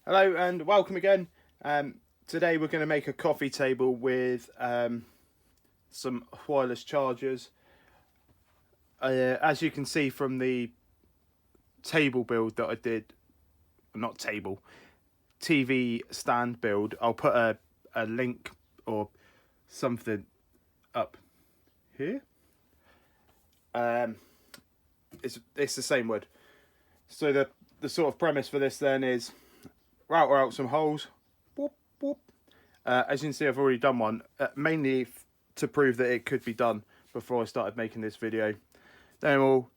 Hello and welcome again. Today we're going to make a coffee table with some wireless chargers. As you can see from the table build that I did, not table, TV stand build, I'll put a link or something up here. It's the same wood. So the sort of premise for this then is router out some holes. Boop, boop. As you can see, I've already done one, mainly to prove that it could be done before I started making this video. Then we'll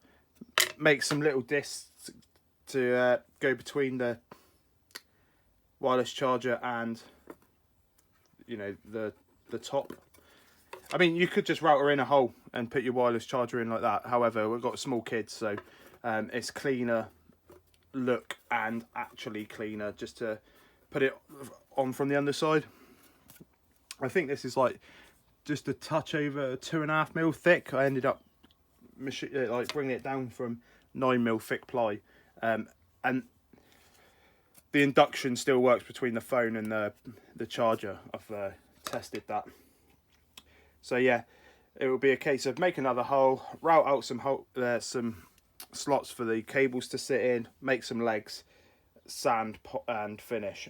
make some little discs to go between the wireless charger and, you know, the top. I mean, you could just router in a hole and put your wireless charger in like that. However, we've got small kids, so it's cleaner look and actually cleaner just to put it on from the underside. I think this is like just a touch over 2.5mm thick. I ended up like bringing it down from 9mm thick ply, and the induction still works between the phone and the charger. I've tested that. So yeah, it will be a case of make another hole, route out some slots for the cables to sit in, make some legs, sand, and finish.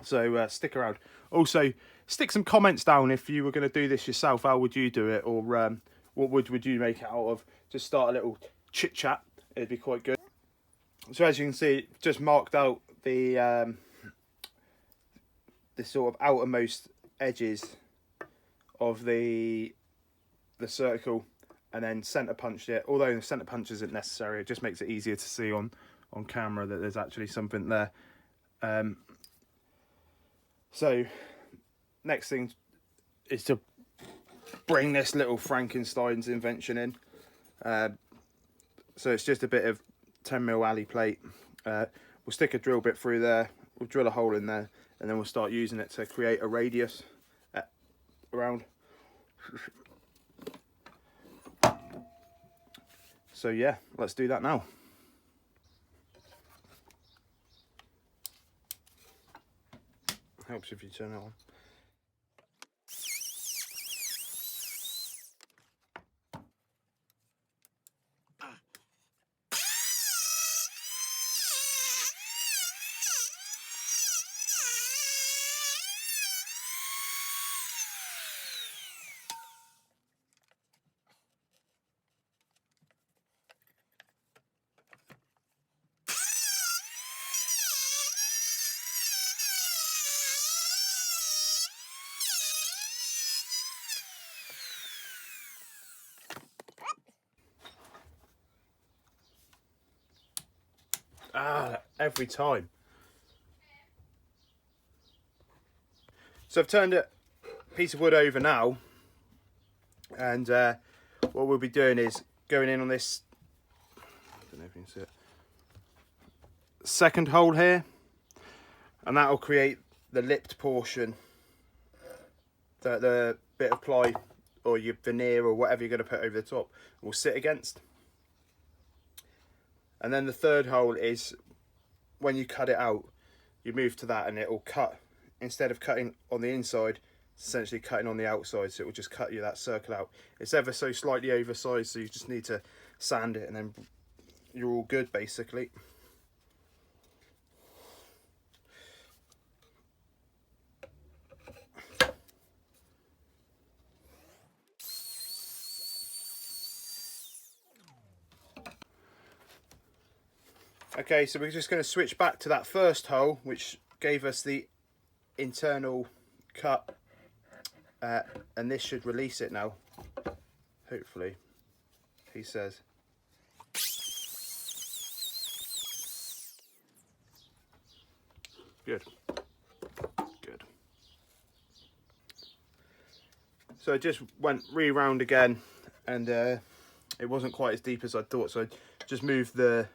So stick around. Also, stick some comments down if you were going to do this yourself. How would you do it, or what wood would you make it out of? Just start a little chit chat. It'd be quite good. So as you can see, just marked out the sort of outermost edges of the circle, and then centre punched it. Although the centre punch isn't necessary, it just makes it easier to see on camera that there's actually something there. So next thing is to bring this little Frankenstein's invention in. So it's just a bit of 10mm alley plate. We'll stick a drill bit through there, we'll drill a hole in there, and then we'll start using it to create a radius around. So yeah, let's do that now. Helps if you turn it on. Every time. So I've turned a piece of wood over now, and what we'll be doing is going in on this, I don't know if you can see it, second hole here, and that will create the lipped portion that the bit of ply or your veneer or whatever you're going to put over the top will sit against. And then the third hole is when you cut it out, you move to that and it will cut, instead of cutting on the inside, it's essentially cutting on the outside, so it will just cut you that circle out. It's ever so slightly oversized, so you just need to sand it and then you're all good basically. Okay, so we're just going to switch back to that first hole, which gave us the internal cut, and this should release it now, hopefully, he says. Good. Good. So I just went re-round again, and it wasn't quite as deep as I thought, so I just moved the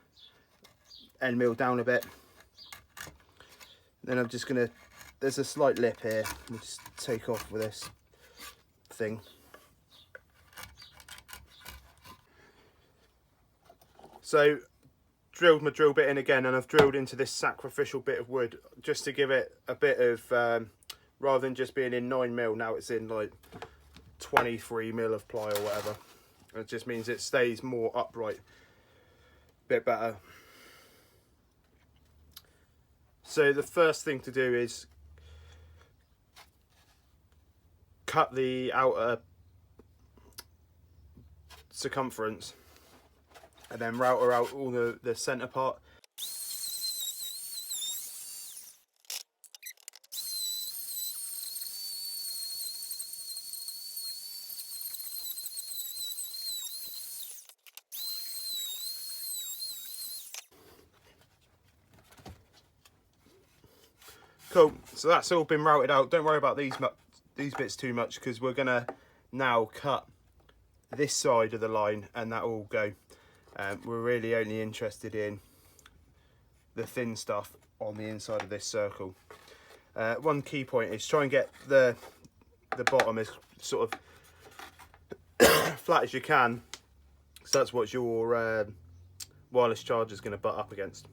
end mill down a bit. Then I'm just gonna, there's a slight lip here, we'll just take off with this thing. So drilled my drill bit in again, and I've drilled into this sacrificial bit of wood just to give it a bit of, rather than just being in 9mm, now it's in like 23mm of ply or whatever. It just means it stays more upright, a bit better. So the first thing to do is cut the outer circumference and then router out all the centre part. Cool, so that's all been routed out. Don't worry about these bits too much, because we're gonna now cut this side of the line and that will go. We're really only interested in the thin stuff on the inside of this circle. One key point is try and get the bottom as sort of flat as you can, so that's what your wireless charger is going to butt up against.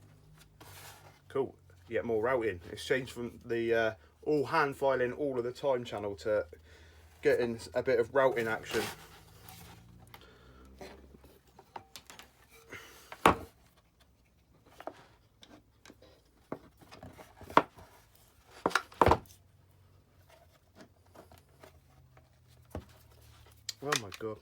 Cool. You get more routing. It's changed from the all hand filing all of the time channel to getting a bit of routing action. Oh my god.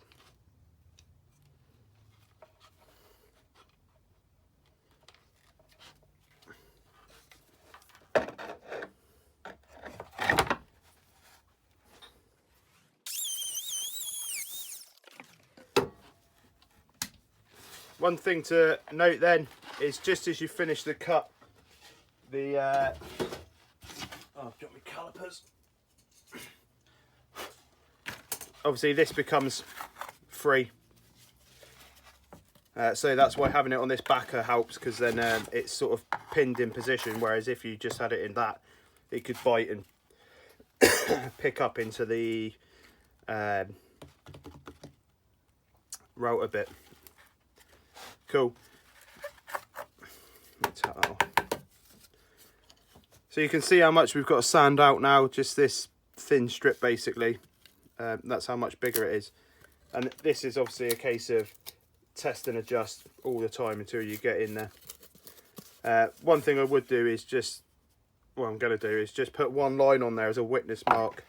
One thing to note then is just as you finish the cut, the oh, I've got my calipers. Obviously this becomes free, so that's why having it on this backer helps, because then it's sort of pinned in position, whereas if you just had it in that, it could bite and pick up into the router bit. Cool. Let's take that off. So you can see how much we've got to sand out now, just this thin strip basically. That's how much bigger it is, and this is obviously a case of test and adjust all the time until you get in there. One thing I would do is just, what I'm going to do is just put one line on there as a witness mark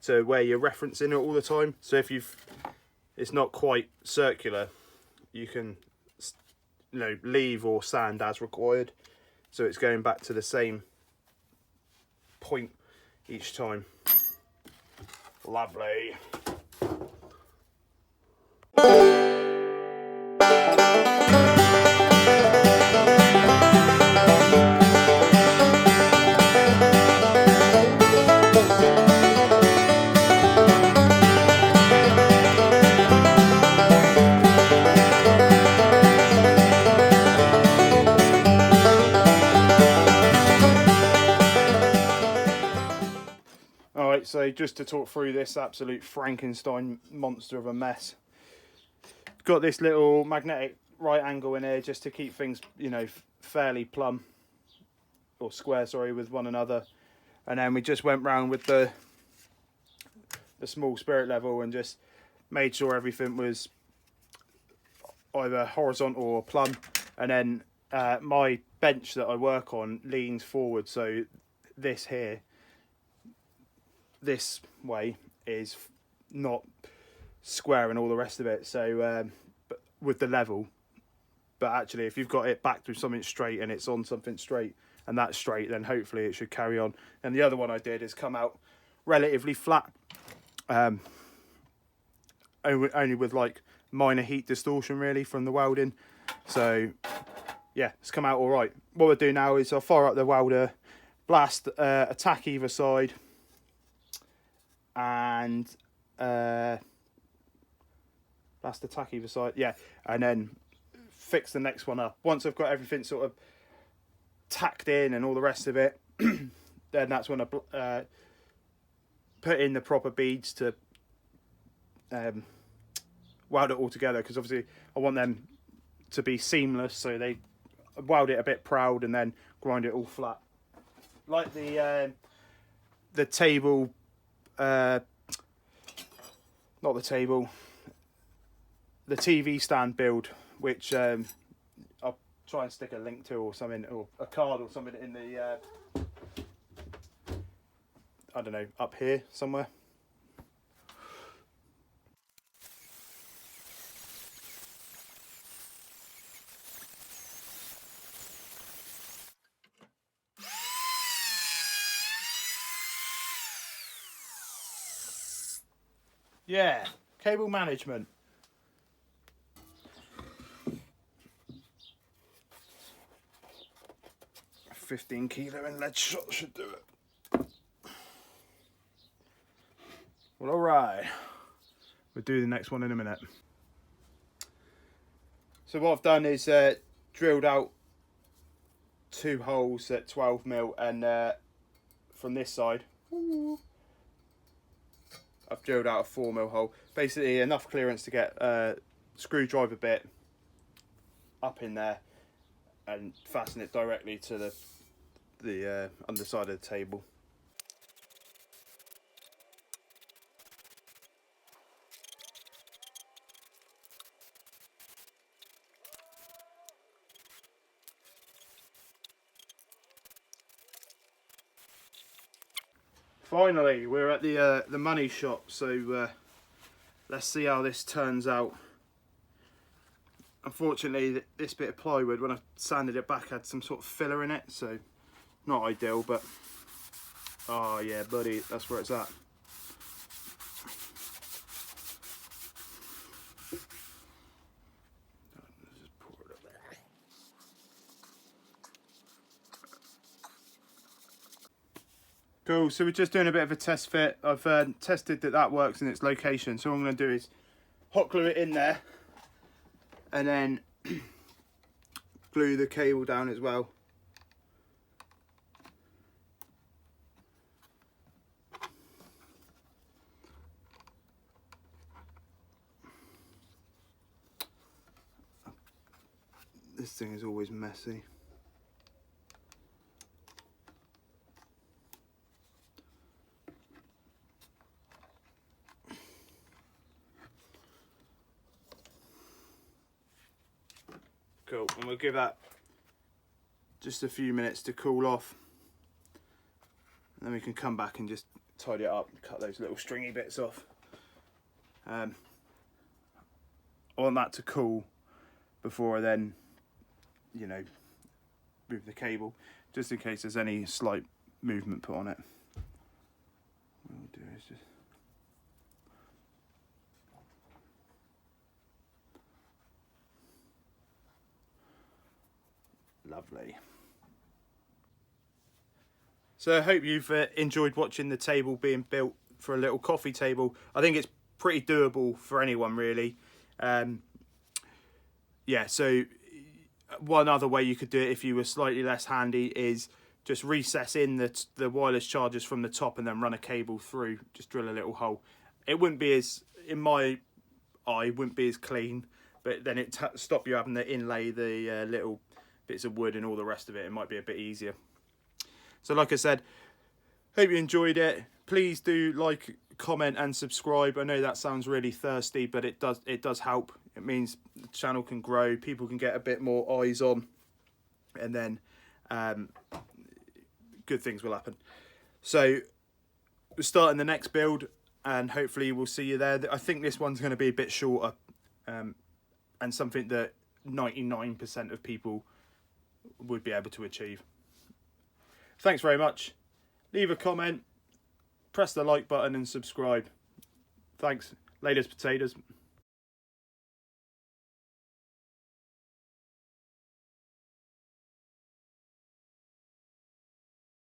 to where you're referencing it all the time. So if it's not quite circular, you can, you know, leave or sand as required, so it's going back to the same point each time. Lovely. Alright, so just to talk through this absolute Frankenstein monster of a mess. Got this little magnetic right angle in here just to keep things, you know, fairly plumb, or square, sorry, with one another. And then we just went round with the small spirit level and just made sure everything was either horizontal or plumb. And then my bench that I work on leans forward, so this here, this way, is not square and all the rest of it, so but with the level. But actually if you've got it backed with something straight and it's on something straight and that's straight, then hopefully it should carry on. And the other one I did is come out relatively flat, only with like minor heat distortion really from the welding. So yeah, it's come out all right. What we'll do now is I'll fire up the welder, blast a tack either side, and blast the tack either side, yeah, and then fix the next one up. Once I've got everything sort of tacked in and all the rest of it, then that's when I put in the proper beads to weld it all together, because obviously I want them to be seamless, so weld it a bit proud and then grind it all flat. Like the table, not the table, the TV stand build, which I'll try and stick a link to or something, or a card or something in the, I don't know, up here somewhere. Yeah, cable management. A 15 kilo in lead shot should do it. Well, alright. We'll do the next one in a minute. So what I've done is drilled out 2 holes at 12mm, and from this side, I've drilled out a 4mm hole. Basically enough clearance to get a screwdriver bit up in there and fasten it directly to the underside of the table. Finally, we're at the money shop, so let's see how this turns out. Unfortunately, this bit of plywood, when I sanded it back, had some sort of filler in it, so not ideal, but oh yeah, buddy, that's where it's at. Cool, so we're just doing a bit of a test fit. I've tested that works in its location, so what I'm going to do is hot glue it in there and then glue the cable down as well. This thing is always messy. Cool, and we'll give that just a few minutes to cool off, and then we can come back and just tidy it up and cut those little stringy bits off. I want that to cool before I then, you know, move the cable, just in case there's any slight movement put on it. What we'll do is just lovely. So I hope you've enjoyed watching the table being built for a little coffee table. I think it's pretty doable for anyone really. Yeah, so one other way you could do it if you were slightly less handy is just recess in the wireless chargers from the top and then run a cable through, just drill a little hole. It wouldn't be as, in my eye, wouldn't be as clean, but then it stop you having to inlay the little bits of wood and all the rest of it. It might be a bit easier. So like I said, hope you enjoyed it. Please do like, comment and subscribe. I know that sounds really thirsty, but it does help. It means the channel can grow, people can get a bit more eyes on, and then good things will happen. So we're starting the next build, and hopefully we'll see you there. I think this one's going to be a bit shorter, and something that 99% of people would be able to achieve. Thanks very much. Leave a comment, press the like button and subscribe. Thanks. Latest potatoes.